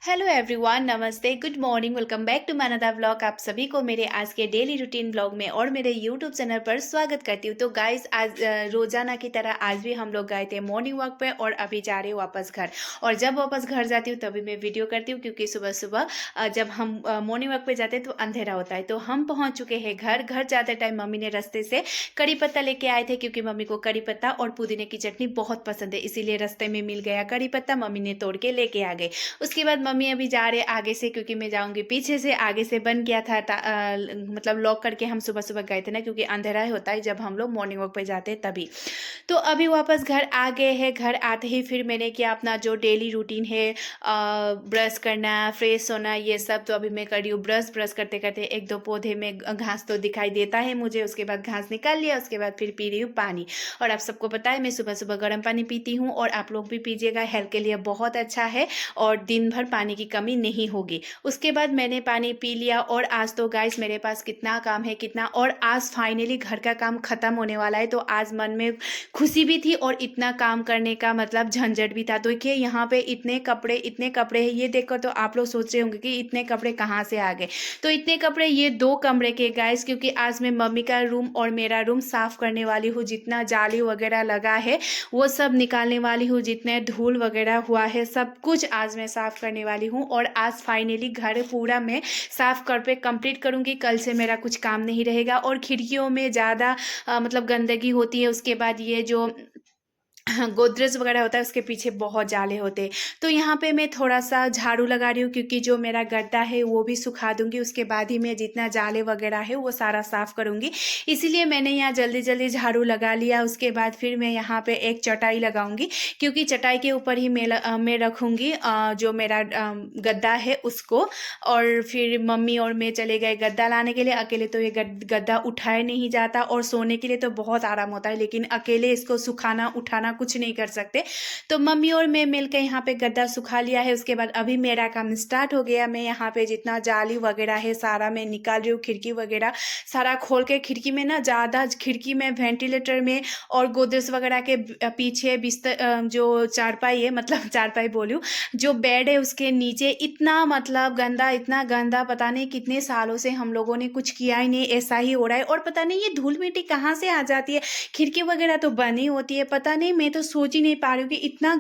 Hello everyone, नमस्ते, good morning, welcome back to my another vlog. आप सभी को मेरे आज के डेली रूटीन व्लॉग में और मेरे यूट्यूब चैनल पर स्वागत करती हूँ। तो गाइस, आज रोजाना की तरह आज भी हम लोग गए थे मॉर्निंग वॉक पे और अभी जा रहे हैं वापस घर। और जब वापस घर जाती हूँ तभी मैं वीडियो करती हूँ, क्योंकि सुबह सुबह जब हम मॉर्निंग वॉक पे जाते हैं तो अंधेरा होता है। तो हम पहुँच चुके हैं घर। घर जाते टाइम मम्मी ने रास्ते से कड़ी पत्ता लेके आए थे, क्योंकि मम्मी को कड़ी पत्ता और पुदीने की चटनी बहुत पसंद है, इसीलिए रास्ते में मिल गया कड़ी पत्ता, मम्मी ने तोड़ के लेके आ गए। उसके बाद मम्मी अभी जा रहे आगे से, क्योंकि मैं जाऊंगी पीछे से। आगे से बंद किया था मतलब लॉक करके हम सुबह सुबह गए थे ना, क्योंकि अंधेरा ही होता है जब हम लोग मॉर्निंग वॉक पे जाते हैं तभी। तो अभी वापस घर आ गए हैं। घर आते ही फिर मैंने किया अपना जो डेली रूटीन है, ब्रश करना, फ्रेश होना, ये सब तो अभी मैं कर रही हूँ। ब्रश ब्रश करते करते एक दो पौधे में घास तो दिखाई देता है मुझे, उसके बाद घास निकाल लिया। उसके बाद फिर पी रही हूँ पानी। और आप सबको पता है मैं सुबह सुबह गर्म पानी पीती हूँ, और आप लोग भी पीजिएगा, हेल्थ के लिए बहुत अच्छा है और दिन भर पानी की कमी नहीं होगी। उसके बाद मैंने पानी पी लिया। और आज तो गाइस मेरे पास कितना काम है, कितना, और आज फाइनली घर का काम खत्म होने वाला है। तो आज मन में खुशी भी थी और इतना काम करने का मतलब झंझट भी था। तो देखिए यहाँ पे इतने कपड़े हैं, ये देखकर तो आप लोग सोच रहे होंगे कि इतने कपड़े कहाँ से आ गए। तो इतने कपड़े ये दो कमरे के गाइस, क्योंकि आज मैं मम्मी का रूम और मेरा रूम साफ करने वाली हूँ। जितना जाली वगैरह लगा है वो सब निकालने वाली हूँ, जितने धूल वगैरह हुआ है सब कुछ आज मैं साफ करने वाली हूँ। और आज फाइनली घर पूरा मैं साफ कर पे कंप्लीट करूँगी। कल से मेरा कुछ काम नहीं रहेगा। और खिड़कियों में ज़्यादा मतलब गंदगी होती है। उसके बाद ये जो हाँ, गोदरेज वगैरह होता है उसके पीछे बहुत जाले होते हैं। तो यहाँ पे मैं थोड़ा सा झाड़ू लगा रही हूँ, क्योंकि जो मेरा गद्दा है वो भी सुखा दूंगी। उसके बाद ही मैं जितना जाले वगैरह है वो सारा साफ करूँगी। इसीलिए मैंने यहाँ जल्दी जल्दी झाड़ू लगा लिया। उसके बाद फिर मैं यहाँ पे एक चटाई लगाऊंगी, क्योंकि चटाई के ऊपर ही मैं रखूँगी जो मेरा गद्दा है उसको। और फिर मम्मी और मैं चले गए गद्दा लाने के लिए। अकेले तो ये गद्दा उठाया नहीं जाता, और सोने के लिए तो बहुत आराम होता है, लेकिन अकेले इसको सुखाना उठाना कुछ नहीं कर सकते। तो मम्मी और मैं मिलकर यहाँ पे गद्दा सुखा लिया है। उसके बाद अभी मेरा काम स्टार्ट हो गया। मैं यहाँ पे जितना जाली वगैरह है सारा मैं निकाल रही हूँ। खिड़की वगैरह सारा खोल के, खिड़की में ना ज़्यादा, खिड़की में, वेंटिलेटर में और गोदरेज वगैरह के पीछे बिस्तर, जो चारपाई है, मतलब चारपाई बोलूँ, जो बेड है उसके नीचे इतना मतलब गंदा, इतना गंदा, पता नहीं कितने सालों से हम लोगों ने कुछ किया ही नहीं, ऐसा ही हो रहा है। और पता नहीं ये धूल मिट्टी कहाँ से आ जाती है। खिड़की वगैरह तो बनी होती है, पता नहीं, मैं तो सोच ही नहीं पा रही हूँ कि इतना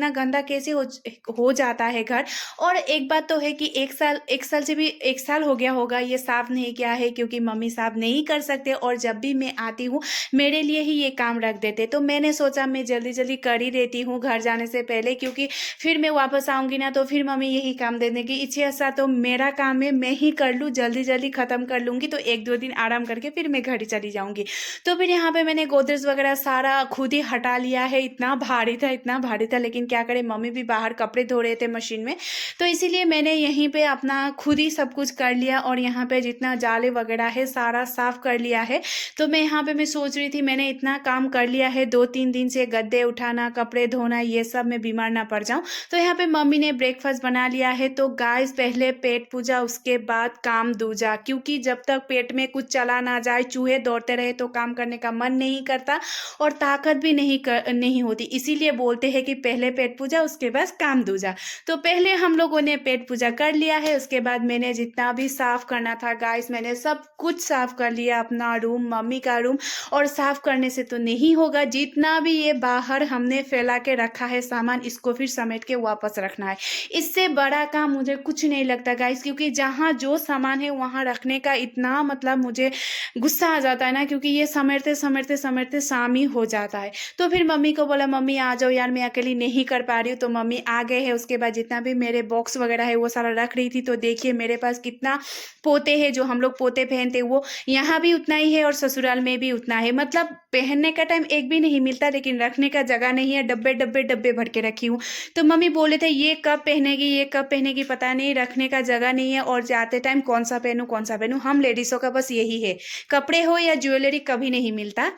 गंदा कैसे हो जाता है घर। और एक बात तो है कि एक साल से भी, एक साल हो गया होगा ये साफ नहीं किया है, क्योंकि मम्मी साफ नहीं कर सकते। और जब भी मैं आती हूँ मेरे लिए ही ये काम रख देते। तो मैंने सोचा मैं जल्दी जल्दी कर ही देती हूँ घर जाने से पहले, क्योंकि फिर मैं वापस आऊँगी ना तो फिर मम्मी यही काम दे देंगी। इससे अच्छा तो मेरा काम है मैं ही कर लूँ, जल्दी जल्दी ख़त्म कर लूँगी, तो एक दो दिन आराम करके फिर मैं घर चली जाऊँगी। तो फिर यहाँ पे मैंने गोदरेज वगैरह सारा खुद ही हटा लिया है। इतना भारी था, इतना भारी था, लेकिन क्या करें, मम्मी भी बाहर कपड़े धो रहे थे मशीन में, तो इसीलिए मैंने यहीं पे अपना खुद ही सब कुछ कर लिया। और यहाँ पे जितना जाले वगैरह है सारा साफ कर लिया है। तो मैं यहाँ पे मैं सोच रही थी मैंने इतना काम कर लिया है 2-3 दिन से, गद्दे उठाना, कपड़े धोना, ये सब मैं बीमार ना पड़ जाऊँ। तो यहाँ पे मम्मी ने ब्रेकफास्ट बना लिया है। तो गाइस पहले पेट पूजा, उसके बाद काम दूजा, क्योंकि जब तक पेट में कुछ चला ना जाए, चूहे दौड़ते रहे तो काम करने का मन नहीं करता और ताकत भी नहीं होती। इसीलिए बोलते हैं कि पहले पेट पूजा उसके बाद काम दूजा। तो पहले हम लोगों ने पेट पूजा कर लिया है। उसके बाद मैंने जितना भी साफ करना था गाइस मैंने सब कुछ साफ कर लिया, अपना रूम, मम्मी का रूम। और साफ करने से तो नहीं होगा, जितना भी ये बाहर हमने फैला के रखा है सामान, इसको फिर समेट के वापस रखना है। इससे बड़ा काम मुझे कुछ नहीं लगता गाइस, क्योंकि जहाँ जो सामान है वहाँ रखने का इतना मतलब मुझे गुस्सा आ जाता है ना, क्योंकि ये समेटते समेटते समेटते शाम ही हो जाता है। तो फिर मम्मी को बोला मम्मी आ जाओ यार, मैं अकेली नहीं कर पा रही हूँ। तो मम्मी आ गए हैं। उसके बाद जितना भी मेरे बॉक्स वगैरह है वो सारा रख रही थी। तो देखिए मेरे पास कितना पोते हैं, जो हम लोग पोते पहनते वो यहाँ भी उतना ही है और ससुराल में भी उतना है। मतलब पहनने का टाइम एक भी नहीं मिलता, लेकिन रखने का जगह नहीं है, डब्बे डब्बे डब्बे भर के रखी हूँ। तो मम्मी बोले थे ये कब पहनेगी, ये कब पहनेगी, पता नहीं, रखने का जगह नहीं है और जाते टाइम कौन सा पहनूं कौन सा पहनूं। हम लेडीज़ों का बस यही है, कपड़े हो या ज्वेलरी कभी नहीं मिलता।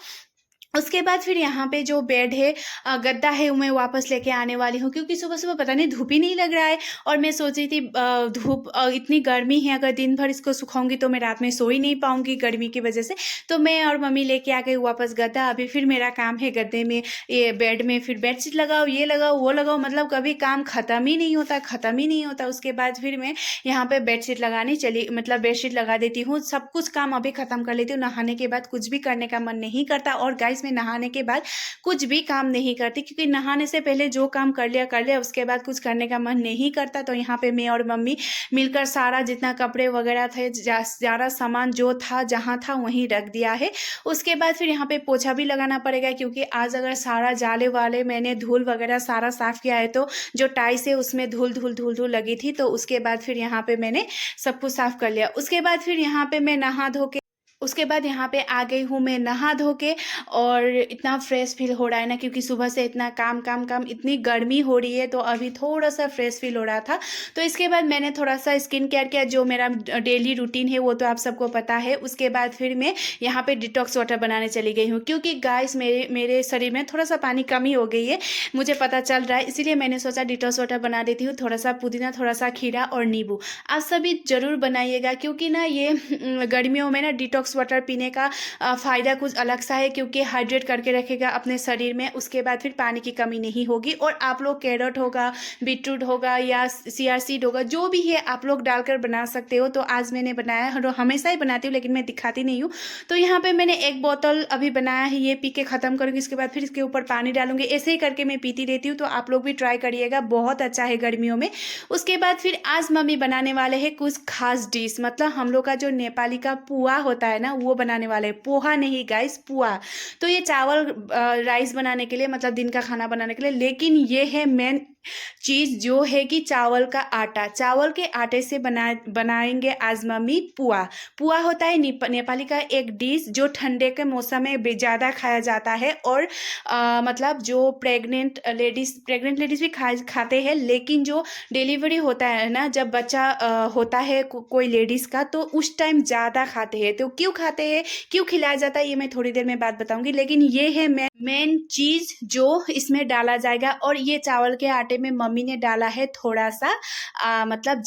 उसके बाद फिर यहाँ पे जो बेड है गद्दा है वो मैं वापस लेके आने वाली हूँ, क्योंकि सुबह-सुबह पता नहीं धूप ही नहीं लग रहा है और मैं सोच रही थी धूप इतनी गर्मी है, अगर दिन भर इसको सुखाऊँगी तो मैं रात में सो ही नहीं पाऊँगी गर्मी की वजह से। तो मैं और मम्मी लेके आ गए वापस गद्दा। अभी फिर मेरा काम है गद्दे में, ये बेड में फिर बेडशीट लगाओ, ये लगाओ, वो लगाओ, मतलब कभी काम ख़त्म ही नहीं होता, ख़त्म ही नहीं होता। उसके बाद फिर मैं यहाँ पे बेडशीट लगाने चली, मतलब बेडशीट लगा देती हूँ, सब कुछ काम अभी ख़त्म कर लेती हूँ। नहाने के बाद कुछ भी करने का मन नहीं करता और गाइस मैं नहाने के बाद कुछ भी काम नहीं करती, क्योंकि नहाने से पहले जो काम कर लिया उसके बाद कुछ करने का मन नहीं करता। तो यहाँ पे मैं और मम्मी मिलकर सारा जितना कपड़े वगैरह थे, सारा सामान जो था जहाँ था वहीं रख दिया है। उसके बाद फिर यहाँ पे पोछा भी लगाना पड़ेगा, क्योंकि आज अगर सारा जाले वाले मैंने धूल वगैरह सारा साफ़ किया है तो जो टाइल्स है उसमें धूल धूल धूल धूल लगी थी। तो उसके बाद फिर यहाँ पे मैंने सब कुछ साफ़ कर लिया। उसके बाद फिर यहाँ पे मैं नहा धो के, उसके बाद यहाँ पे आ गई हूँ मैं नहा धो के, और इतना फ्रेश फील हो रहा है ना, क्योंकि सुबह से इतना काम काम काम, इतनी गर्मी हो रही है तो अभी थोड़ा सा फ्रेश फील हो रहा था। तो इसके बाद मैंने थोड़ा सा स्किन केयर किया, जो मेरा डेली रूटीन है वो तो आप सबको पता है। उसके बाद फिर मैं यहाँ पे डिटॉक्स वाटर बनाने चली गई हूँ, क्योंकि गाइस मेरे शरीर में थोड़ा सा पानी कमी हो गई है, मुझे पता चल रहा है, इसीलिए मैंने सोचा डिटॉक्स वाटर बना देती हूँ। थोड़ा सा पुदीना, थोड़ा सा खीरा और नींबू। आप सभी ज़रूर बनाइएगा, क्योंकि ना ये गर्मियों में ना डिटॉक्स वाटर पीने का फ़ायदा कुछ अलग सा है, क्योंकि हाइड्रेट करके रखेगा अपने शरीर में। उसके बाद फिर पानी की कमी नहीं होगी। और आप लोग कैरेट होगा, बीटरूट होगा या चिया सीड होगा, जो भी है आप लोग डालकर बना सकते हो। तो आज मैंने बनाया है, हमेशा ही बनाती हूँ लेकिन मैं दिखाती नहीं हूँ। तो यहाँ पे मैंने एक बोतल अभी बनाया है, ये पी के ख़त्म करूँगी। इसके बाद फिर इसके ऊपर पानी डालूंगी, ऐसे ही करके मैं पीती रहती हूँ। तो आप लोग भी ट्राई करिएगा, बहुत अच्छा है गर्मियों में। उसके बाद फिर आज मम्मी बनाने वाले हैं कुछ खास डिश, मतलब हम लोग का जो नेपाली का पुआ होता है ना, वो बनाने वाले हैं। पोहा नहीं गाइस, पुआ। तो ये चावल राइस बनाने के लिए, मतलब दिन का खाना बनाने के लिए, लेकिन ये है मेन चीज़ जो है कि चावल का आटा, चावल के आटे से बनाएंगे आज मम्मी पुआ। पुआ होता है नेपाली का एक डिश जो ठंडे के मौसम में ज़्यादा खाया जाता है। और मतलब जो प्रेग्नेंट लेडीज़ भी खाते हैं, लेकिन जो डिलीवरी होता है ना, जब बच्चा होता है कोई लेडीज़ का, तो उस टाइम ज़्यादा खाते हैं। तो क्यों खाते हैं, क्यों खिलाया जाता है, ये मैं थोड़ी देर में बात बताऊंगी। लेकिन ये है मेन चीज़ जो इसमें डाला जाएगा। और ये चावल के आटे में मम्मी ने डाला है थोड़ा सा मतलब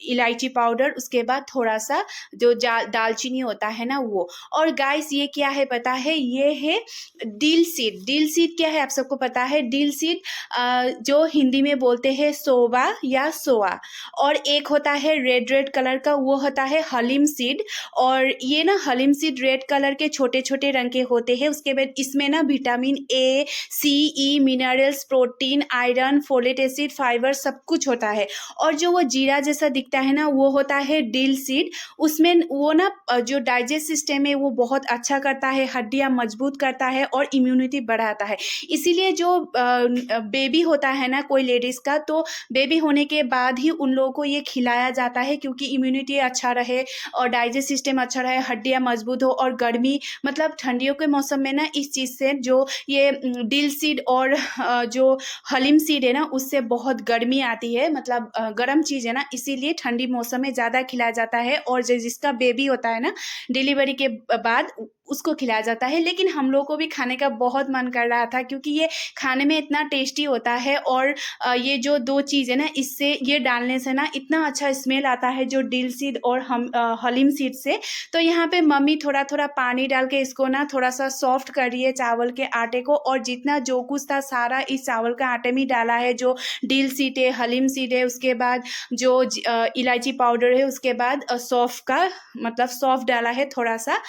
इलायची पाउडर, उसके बाद थोड़ा सा जो दालचीनी होता है ना वो। और गाइस ये क्या है पता है, ये है दिल सीड। दिल सीड क्या है आप सबको पता है? दिल सीड जो हिंदी में बोलते हैं सोबा या सोआ। और एक होता है रेड रेड कलर का, वो होता है हलीम सीड। और ये ना हलीम सीड रेड कलर के छोटे छोटे रंग के होते हैं। उसके बाद इसमें ना vitamin A, C, E, minerals, protein, iron, folate acid, fibre सब कुछ होता है। और जो वो जीरा जैसा दिखता है ना, वो होता है डिल सीड। उसमें वो ना जो डाइजेस्ट सिस्टम है वो बहुत अच्छा करता है, हड्डियाँ मजबूत करता है और इम्यूनिटी बढ़ाता है। इसीलिए जो बेबी होता है ना कोई लेडीज़ का, तो बेबी होने के बाद ही उन लोगों को ये खिलाया जाता है, क्योंकि इम्यूनिटी अच्छा रहे और डाइजेस्ट सिस्टम अच्छा रहे, हड्डियाँ मजबूत हो। और गर्मी मतलब ठंडियों के मौसम में ना इस चीज़ से जो ये डिल सीड और जो हलीम सीड है ना, उससे बहुत गर्मी आती है, मतलब गर्म चीज़ है ना, इसीलिए ठंडी मौसम में ज़्यादा खिलाया जाता है। और जिसका बेबी होता है ना डिलीवरी के बाद, उसको खिलाया जाता है। लेकिन हम लोग को भी खाने का बहुत मन कर रहा था, क्योंकि ये खाने में इतना टेस्टी होता है। और ये जो दो चीज़ है ना, इससे ये डालने से ना इतना अच्छा स्मेल आता है, जो डिल सीड और हलीम सीड से। तो यहाँ पे मम्मी थोड़ा थोड़ा पानी डाल के इसको ना थोड़ा सा सॉफ्ट कर रही है चावल के आटे को। और जितना जो कुछ था सारा इस चावल के आटे में डाला है, जो डिल सीड है, हलीम सीड है, उसके बाद जो इलायची पाउडर है, उसके बाद सौंफ का मतलब सौंफ डाला है थोड़ा सा,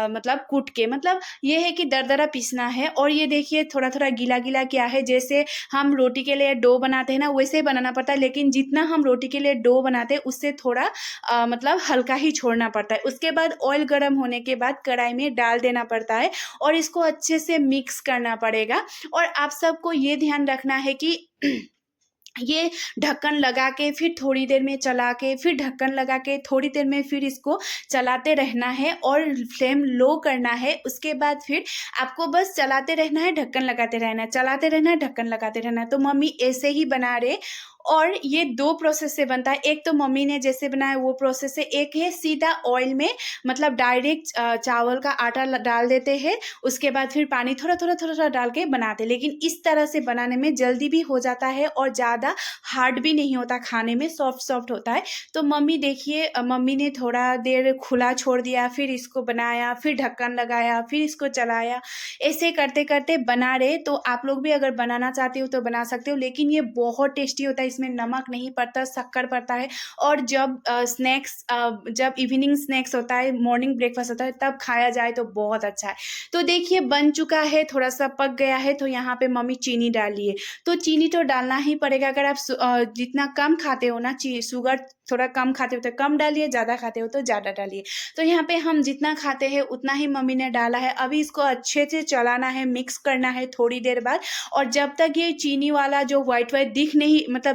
मतलब कूट के, मतलब ये है कि दरदरा पीसना है। और ये देखिए थोड़ा थोड़ा गीला गीला क्या है, जैसे हम रोटी के लिए डो बनाते हैं ना, वैसे ही बनाना पड़ता है। लेकिन जितना हम रोटी के लिए डो बनाते हैं उससे थोड़ा मतलब हल्का ही छोड़ना पड़ता है। उसके बाद ऑयल गर्म होने के बाद कढ़ाई में डाल देना पड़ता है और इसको अच्छे से मिक्स करना पड़ेगा। और आप सबको ये ध्यान रखना है कि ये ढक्कन लगा के फिर थोड़ी देर में चला के, फिर ढक्कन लगा के थोड़ी देर में फिर इसको चलाते रहना है और फ्लेम लो करना है। उसके बाद फिर आपको बस चलाते रहना है, ढक्कन लगाते रहना है, चलाते रहना है, ढक्कन लगाते रहना है। तो मम्मी ऐसे ही बना रहे। और ये 2 प्रोसेस से बनता है। एक तो मम्मी ने जैसे बनाया वो प्रोसेस है, एक है सीधा ऑयल में मतलब डायरेक्ट चावल का आटा डाल देते हैं, उसके बाद फिर पानी थोड़ा-थोड़ा डाल के बनाते हैं। लेकिन इस तरह से बनाने में जल्दी भी हो जाता है और ज़्यादा हार्ड भी नहीं होता, खाने में सॉफ्ट होता है। तो मम्मी देखिए मम्मी ने थोड़ा देर खुला छोड़ दिया, फिर इसको बनाया, फिर ढक्कन लगाया, फिर इसको चलाया। ऐसे करते-करते बना रहे। तो आप लोग भी अगर बनाना चाहते हो तो बना सकते हो, लेकिन ये बहुत टेस्टी होता है। इसमें नमक नहीं पड़ता, शक्कर पड़ता है। और जब जब इवनिंग स्नैक्स होता है, मॉर्निंग ब्रेकफास्ट होता है, तब खाया जाए तो बहुत अच्छा है। तो देखिए बन चुका है, थोड़ा-सा पक गया है, तो यहाँ पे मम्मी चीनी डाली है। तो चीनी तो डालना ही पड़ेगा। अगर आप जितना कम खाते हो ना शुगर थोड़ा कम खाते हो तो कम डालिए, ज़्यादा खाते हो तो ज़्यादा डालिए। तो यहाँ पे हम जितना खाते हैं उतना ही मम्मी ने डाला है। अभी इसको अच्छे से चलाना है, मिक्स करना है थोड़ी देर बाद। और जब तक ये चीनी वाला जो व्हाइट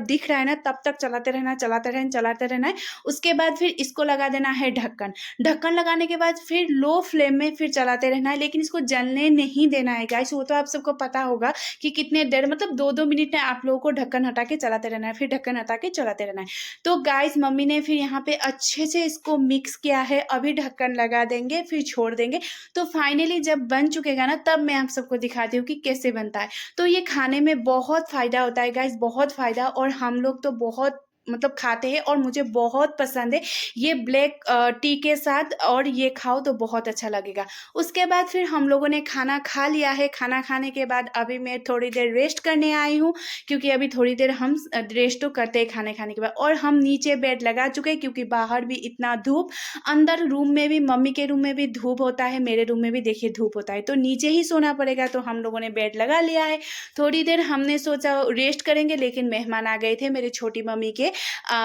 दिख रहा है ना, तब तक चलाते रहना है। उसके बाद फिर इसको लगा देना है ढक्कन। ढक्कन लगाने के बाद फिर लो फ्लेम में फिर चलाते रहना है, लेकिन इसको जलने नहीं देना है गाइस। वो तो आप सबको पता होगा कि कितने देर मतलब 2-2 मिनट में आप लोगों को ढक्कन हटा के चलाते रहना है, फिर ढक्कन हटा के चलाते रहना है। तो गाइस मम्मी ने फिर यहाँ पे अच्छे से इसको मिक्स किया है। अभी ढक्कन लगा देंगे, फिर छोड़ देंगे। तो फाइनली जब बन चुकेगा ना, तब मैं आप सबको दिखाती हूँ कि कैसे बनता है। तो ये खाने में बहुत फ़ायदा होता है गाइस, बहुत फ़ायदा। और हम लोग तो बहुत मतलब खाते हैं और मुझे बहुत पसंद है। ये ब्लैक टी के साथ और ये खाओ तो बहुत अच्छा लगेगा। उसके बाद फिर हम लोगों ने खाना खा लिया है। खाना खाने के बाद अभी मैं थोड़ी देर रेस्ट करने आई हूँ, क्योंकि अभी थोड़ी देर हम रेस्ट तो करते हैं खाने के बाद। और हम नीचे बेड लगा चुके हैं, क्योंकि बाहर भी इतना धूप, अंदर रूम में भी, मम्मी के रूम में भी धूप होता है, मेरे रूम में भी देखिए धूप होता है, तो नीचे ही सोना पड़ेगा। तो हम लोगों ने बेड लगा लिया है। थोड़ी देर हमने सोचा रेस्ट करेंगे, लेकिन मेहमान आ गए थे, मेरी छोटी मम्मी के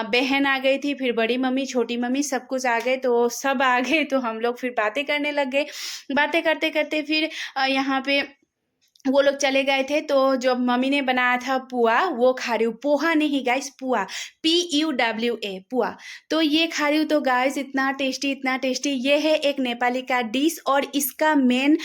बहन आ गई थी, फिर बड़ी मम्मी, छोटी मम्मी, सब कुछ आ गए। तो सब आ गए तो हम लोग फिर बातें करने लग गए। बातें करते-करते फिर यहाँ पे वो लोग चले गए थे। तो जो मम्मी ने बनाया था पुआ, वो खा रही हूँ। पोहा नहीं गाइस, पुआ, PUWA, पुआ। तो ये खा रही हूँ। तो गाइस इतना टेस्टी। ये है एक नेपाली का डिश। और इसका मेन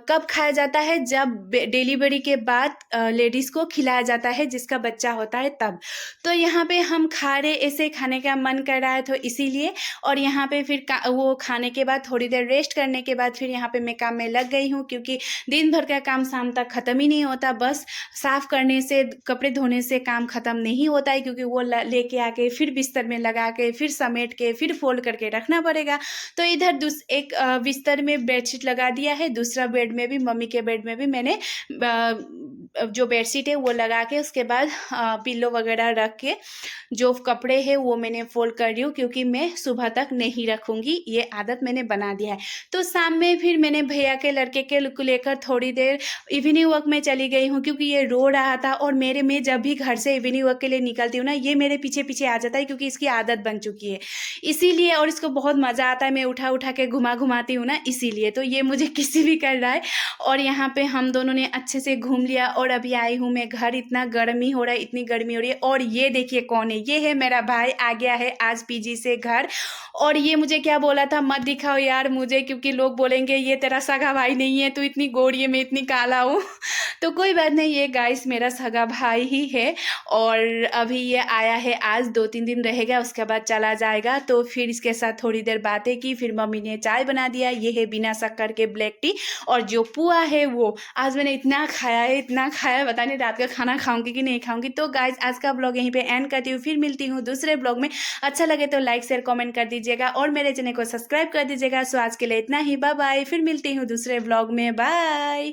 कब खाया जाता है, जब डिलीवरी के बाद लेडीज़ को खिलाया जाता है, जिसका बच्चा होता है तब। तो यहाँ पे हम खा रहे, ऐसे खाने का मन कर रहा है तो इसीलिए। और यहाँ पे फिर वो खाने के बाद थोड़ी देर रेस्ट करने के बाद फिर यहाँ पे मैं काम में लग गई हूँ, क्योंकि दिन भर का काम शाम तक ख़त्म ही नहीं होता। बस साफ़ करने से, कपड़े धोने से काम ख़त्म नहीं होता है, क्योंकि वो लेके आके फिर बिस्तर में लगा के, फिर समेट के, फिर फोल्ड करके रखना पड़ेगा। तो इधर एक बिस्तर में बेडशीट लगा दिया है, दूसरा बेड में भी, मम्मी के बेड में भी मैंने जो बेडशीट है वो लगा के, उसके बाद पिल्लो वगैरह रख के, जो कपड़े हैं वो मैंने फोल्ड कर रही हूँ, क्योंकि मैं सुबह तक नहीं रखूँगी। ये आदत मैंने बना दिया है। तो शाम में फिर मैंने भैया के लड़के के लेकर थोड़ी देर इवनिंग वॉक में चली गई हूँ, क्योंकि ये रो रहा था। और मैं जब भी घर से इवनिंग वॉक के लिए निकलती हूँ ना, ये मेरे पीछे आ जाता है, क्योंकि इसकी आदत बन चुकी है इसीलिए। और इसको बहुत मज़ा आता है, मैं उठा के घुमाती हूँ ना, इसीलिए। तो ये मुझे किसी भी कर रहा है। और यहाँ पे हम दोनों ने अच्छे से घूम लिया। और अभी आई हूँ मैं घर। इतना गर्मी हो रहा है, इतनी गर्मी हो रही है। और ये देखिए कौन है, ये है मेरा भाई, आ गया है आज पीजी से घर। और ये मुझे क्या बोला था, मत दिखाओ यार मुझे, क्योंकि लोग बोलेंगे ये तेरा सगा भाई नहीं है, तू इतनी गोरी है, मैं इतनी काला हूँ। तो कोई बात नहीं, ये गाइस मेरा सगा भाई ही है। और अभी ये आया है, आज 2-3 दिन रहेगा, उसके बाद चला जाएगा। तो फिर इसके साथ थोड़ी देर बातें की, फिर मम्मी ने चाय बना दिया। ये है बिना शक्कर के ब्लैक टी। और जो पुआ है वो आज मैंने इतना खाया है, पता नहीं रात का खाना खाऊंगी कि नहीं खाऊंगी। तो गाइस आज का ब्लॉग यहीं पे एंड करती हूँ, फिर मिलती हूँ दूसरे ब्लॉग में। अच्छा लगे तो लाइक शेयर कमेंट कर दीजिएगा, और मेरे चैनल को सब्सक्राइब कर दीजिएगा। सो आज के लिए इतना ही, बाय बाय। फिर मिलती हूँ दूसरे ब्लॉग में, बाय।